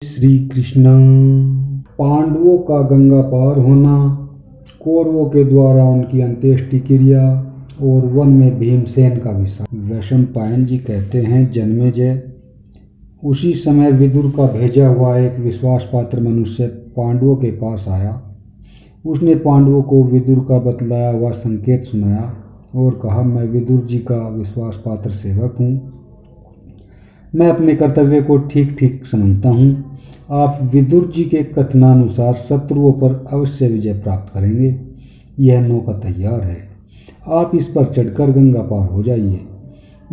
श्री कृष्ण। पांडवों का गंगा पार होना, कौरवों के द्वारा उनकी अंत्येष्टि क्रिया और वन में भीमसेन का विषाद। वैशंपायन जी कहते हैं, जन्मेजय, उसी समय विदुर का भेजा हुआ एक विश्वास पात्र मनुष्य पांडवों के पास आया। उसने पांडवों को विदुर का बतलाया हुआ संकेत सुनाया और कहा, मैं विदुर जी का विश्वास पात्र सेवक हूँ। मैं अपने कर्तव्य को ठीक ठीक समझता हूँ। आप विदुर जी के कथनानुसार शत्रुओं पर अवश्य विजय प्राप्त करेंगे। यह नौका तैयार है, आप इस पर चढ़कर गंगा पार हो जाइए।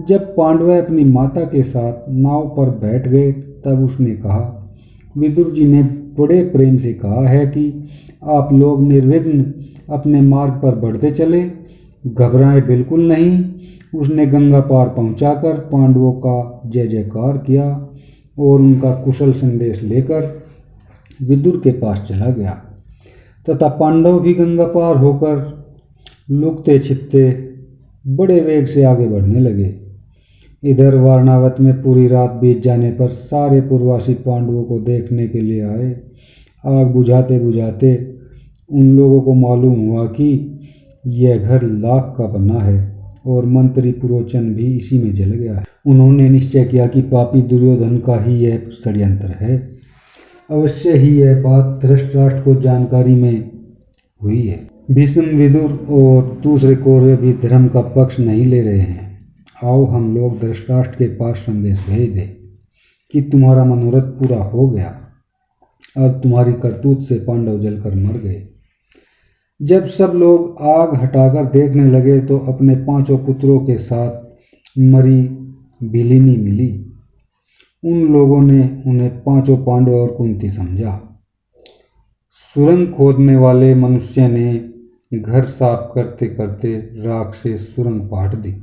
जब पांडव अपनी माता के साथ नाव पर बैठ गए तब उसने कहा, विदुर जी ने बड़े प्रेम से कहा है कि आप लोग निर्विघ्न अपने मार्ग पर बढ़ते चले, घबराएं बिल्कुल नहीं। उसने गंगा पार पहुंचाकर पांडवों का जय जयकार किया और उनका कुशल संदेश लेकर विदुर के पास चला गया तथा पांडव भी गंगा पार होकर लुकते छिपते बड़े वेग से आगे बढ़ने लगे। इधर वारणावत में पूरी रात बीत जाने पर सारे पूर्ववासी पांडवों को देखने के लिए आए। आग बुझाते बुझाते उन लोगों को मालूम हुआ कि यह घर लाख का बना है और मंत्री पुरोचन भी इसी में जल गया है। उन्होंने निश्चय किया कि पापी दुर्योधन का ही यह षड्यंत्र है। अवश्य ही यह बात धृतराष्ट्र को जानकारी में हुई है। भीष्म, विदुर और दूसरे कौरव भी धर्म का पक्ष नहीं ले रहे हैं। आओ हम लोग धृतराष्ट्र के पास संदेश भेज दें कि तुम्हारा मनोरथ पूरा हो गया। अब तुम्हारी करतूत से पांडव जलकर मर गए। जब सब लोग आग हटाकर देखने लगे तो अपने 5 पुत्रों के साथ मरी बिलिनी मिली। उन लोगों ने उन्हें 5 पांडव और कुंती समझा। सुरंग खोदने वाले मनुष्य ने घर साफ करते करते राख से सुरंग पाट दी,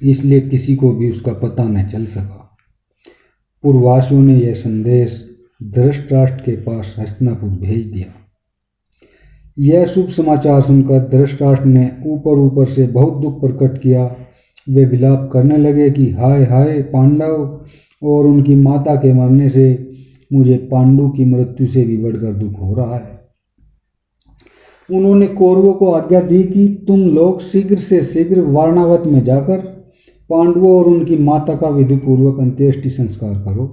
इसलिए किसी को भी उसका पता न चल सका। पूर्ववासियों ने यह संदेश धृतराष्ट्र के पास हस्तिनापुर भेज दिया। यह शुभ समाचार सुनकर धृतराष्ट्र ने ऊपर ऊपर से बहुत दुख प्रकट किया। वे विलाप करने लगे कि हाय हाय, पांडव और उनकी माता के मरने से मुझे पांडु की मृत्यु से भी बढ़कर दुख हो रहा है। उन्होंने कौरवों को आज्ञा दी कि तुम लोग शीघ्र से शीघ्र वारणावत में जाकर पांडवों और उनकी माता का विधिपूर्वक अंत्येष्टि संस्कार करो।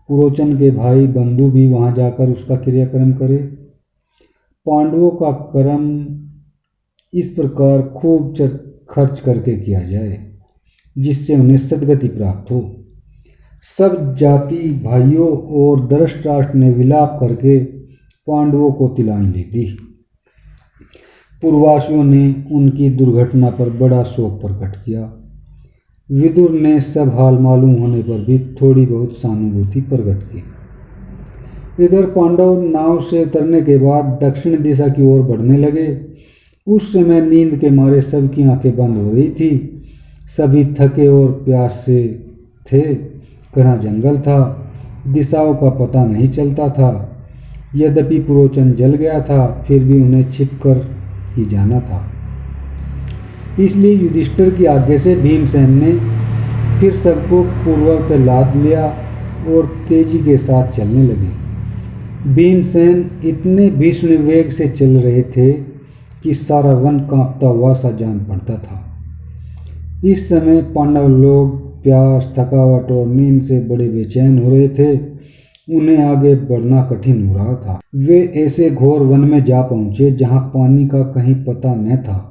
पुरोचन के भाई बंधु भी वहां जाकर उसका क्रियाक्रम करे। पांडवों का कर्म इस प्रकार खूब खर्च करके किया जाए जिससे उन्हें सद्गति प्राप्त हो। सब जाति भाइयों और धृतराष्ट्र ने विलाप करके पांडवों को तिलांजलि दी। पूर्ववासियों ने उनकी दुर्घटना पर बड़ा शोक प्रकट किया। विदुर ने सब हाल मालूम होने पर भी थोड़ी बहुत सहानुभूति प्रकट की। इधर पांडव नाव से उतरने के बाद दक्षिण दिशा की ओर बढ़ने लगे। उस समय नींद के मारे सबकी आंखें बंद हो रही थी। सभी थके और प्यासे थे। घना जंगल था, दिशाओं का पता नहीं चलता था। यद्यपि पुरोचन जल गया था, फिर भी उन्हें छिपकर ही जाना था। इसलिए युधिष्ठिर की आज्ञा से भीमसेन ने फिर सबको पूर्ववत लाद लिया और तेजी के साथ चलने लगे। भीमसेन इतने भीषण वेग से चल रहे थे कि सारा वन कांपता हुआ सा जान पड़ता था। इस समय पांडव लोग प्यास, थकावट और नींद से बड़े बेचैन हो रहे थे। उन्हें आगे बढ़ना कठिन हो रहा था। वे ऐसे घोर वन में जा पहुंचे जहां पानी का कहीं पता न था।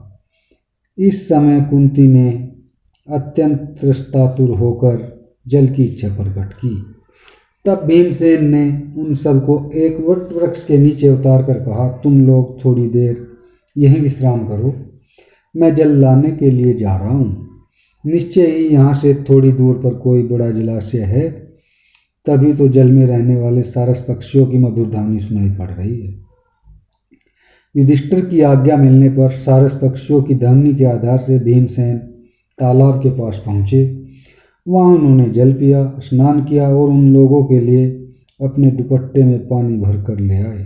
इस समय कुंती ने अत्यंत त्रस्तातुर होकर जल की इच्छा प्रकट की। तब भीमसेन ने उन सबको एक वट वृक्ष के नीचे उतार कर कहा, तुम लोग थोड़ी देर यहीं विश्राम करो, मैं जल लाने के लिए जा रहा हूँ। निश्चय ही यहाँ से थोड़ी दूर पर कोई बड़ा जलाशय है। तभी तो जल में रहने वाले सारस पक्षियों की मधुर ध्वनि सुनाई पड़ रही है। युधिष्ठिर की आज्ञा मिलने पर सारस पक्षियों की ध्वनि के आधार से भीमसेन तालाब के पास पहुँचे। वहाँ उन्होंने जल पिया, स्नान किया और उन लोगों के लिए अपने दुपट्टे में पानी भर कर ले आए।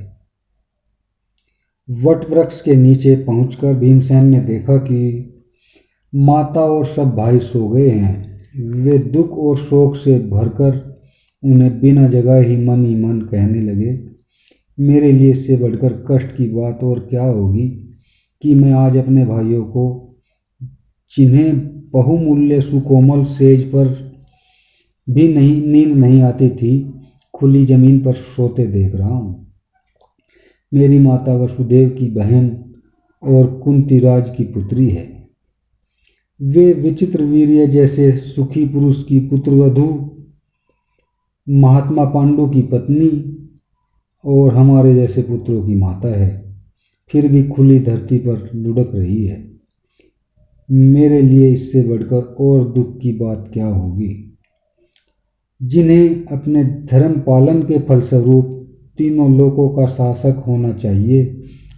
वट वृक्ष के नीचे पहुंचकर भीमसेन ने देखा कि माता और सब भाई सो गए हैं। वे दुख और शोक से भरकर उन्हें बिना जगह ही मन कहने लगे, मेरे लिए इससे बढ़कर कष्ट की बात और क्या होगी कि मैं आज अपने भाइयों को, जिन्हें बहुमूल्य सुकोमल सेज पर भी नींद नहीं आती थी, खुली जमीन पर सोते देख रहा हूँ। मेरी माता वसुदेव की बहन और कुंतीराज की पुत्री है। वे विचित्र वीर्य जैसे सुखी पुरुष की पुत्रवधू, महात्मा पांडु की पत्नी और हमारे जैसे पुत्रों की माता है, फिर भी खुली धरती पर लुढ़क रही है। मेरे लिए इससे बढ़कर और दुख की बात क्या होगी। जिन्हें अपने धर्म पालन के फलस्वरूप तीनों लोकों का शासक होना चाहिए,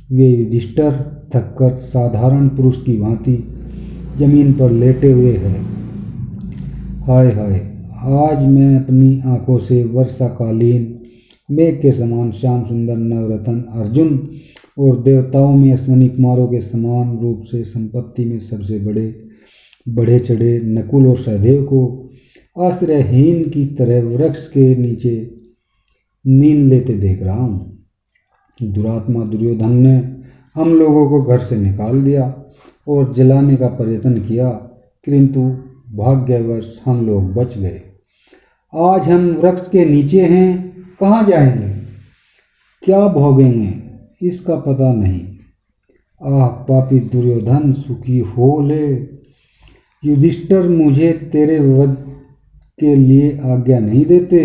वे युधिष्ठिर थककर साधारण पुरुष की भांति जमीन पर लेटे हुए हैं। हाय हाय, आज मैं अपनी आंखों से वर्षाकालीन मेघ के समान श्याम सुंदर नवरत्न अर्जुन और देवताओं में अश्विनी कुमारों के समान रूप से संपत्ति में सबसे बढ़े चढ़े नकुल और सहदेव को आश्रयहीन की तरह वृक्ष के नीचे नींद लेते देख रहा हूँ। दुरात्मा दुर्योधन ने हम लोगों को घर से निकाल दिया और जलाने का प्रयत्न किया, किंतु भाग्यवश हम लोग बच गए। आज हम वृक्ष के नीचे हैं, कहाँ जाएंगे, क्या भोगेंगे, इसका पता नहीं। आह पापी दुर्योधन, सुखी हो ले। युधिष्ठिर मुझे तेरे वध के लिए आज्ञा नहीं देते,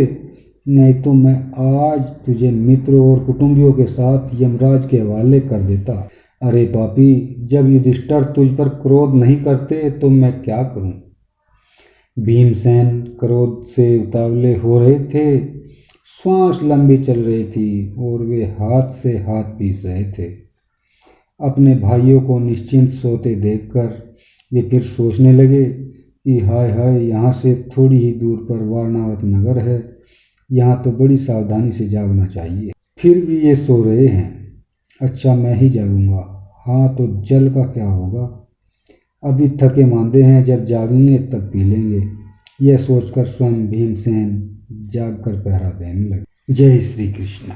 नहीं तो मैं आज तुझे मित्रों और कुटुंबियों के साथ यमराज के हवाले कर देता। अरे पापी, जब युधिष्ठिर तुझ पर क्रोध नहीं करते तो मैं क्या करूं। भीमसेन क्रोध से उतावले हो रहे थे, श्वास लंबी चल रही थी और वे हाथ से हाथ पीस रहे थे। अपने भाइयों को निश्चिंत सोते देखकर वे फिर सोचने लगे कि हाय हाय, यहाँ से थोड़ी ही दूर पर वारणावत नगर है, यहाँ तो बड़ी सावधानी से जागना चाहिए। फिर भी ये सो रहे हैं, अच्छा मैं ही जागूंगा। हाँ तो जल का क्या होगा, अभी थके मांदे हैं, जब जागेंगे तब पी लेंगे। यह सोचकर स्वयं भीमसेन जाग कर पहरा देने लगे। जय श्री कृष्ण।